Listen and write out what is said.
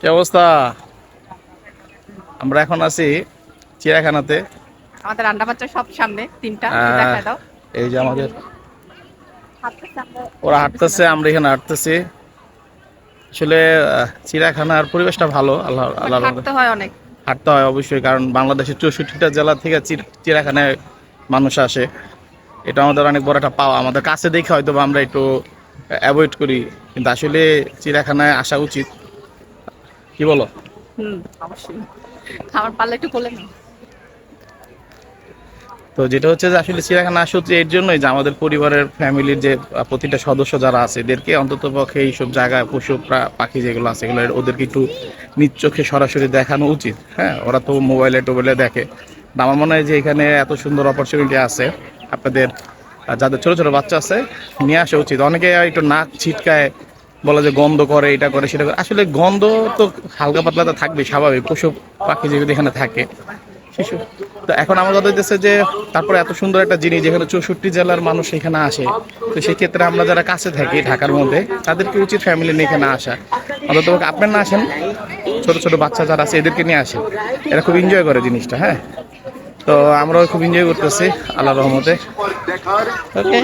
কি অবস্থা? আমরা এখন আছি চিড়িয়াখানাতে। আমাদের রান্না বাচ্চা সব সামনে তিনটা আহ, দেখায় দাও। এই যে আমাদের হাঁটতেছে, আমরা ওরা ওদের পিছনে হাঁটতেছে, আছি। আমরা এখানে হাঁটতেছি। আসলে চিড়িয়াখানার পরিবেশটা ভালো, আল্লাহ বাট আল্লাহর রহমতে। হাঁটতে হয় অনেক। হাঁটতে হয় অবশ্যই, কারণ বাংলাদেশের 64টা জেলা থেকে চিড়িয়াখানায় মানুষ আসে। এটা আমাদের অনেক বড় একটা পাওয়া। আমাদের কাছে দেখে হয়তো বা আমরা একটু অ্যাভয়েড করি, কিন্তু আসলে চিড়িয়াখানায় আসা উচিত। কি বলো? হুম, অবশ্যই। আমার পাল্লা একটু কোলে নাও। তো যেটা হচ্ছে যে আসলে চিড়িয়াখানা আসা হচ্ছে এর জন্যই যে আমাদের পরিবারের ফ্যামিলির যে প্রতিটা সদস্য যারা আছে এদেরকে অন্তত পক্ষে এইসব জায়গায় পশু পাখি যেগুলো আছে এগুলো ওদেরকে একটু নিজ চোখে সরাসরি দেখানো উচিত। হ্যাঁ, ওরা তো মোবাইলে টোবাইলে দেখে। তা আমার মনে হয় যে এখানে এত সুন্দর অপরচুনিটি আছে আপনাদের, যাদের ছোট ছোট বাচ্চা আছে নিয়ে আসা উচিত। অনেকে একটু নাক ছিটকায়, বলে যে গন্ধ করে, এটা করে সেটা করে। আসলে গন্ধ তো হালকা পাতলা তো থাকবে, স্বাভাবিক, পশু পাখি যেগুলো এখানে থাকে শিশু। তো এখন আমার কথা হচ্ছে যে তারপরে এত সুন্দর একটা জিনিস যেখানে 64 জেলার মানুষ এখানে আসে। তো সেই ক্ষেত্রে আমরা যারা কাছে থাকি ঢাকার মধ্যে তাদেরকে উচিত ফ্যামিলি নিয়ে এখানে আসা। অন্তত আপনার না আসেন, ছোট ছোট বাচ্চা যারা আছে এদেরকে নিয়ে আসেন, এরা খুব এনজয় করে জিনিসটা। হ্যাঁ, তো আমরাও খুব এনজয় করতেছি আল্লাহর রহমতে। ওকে।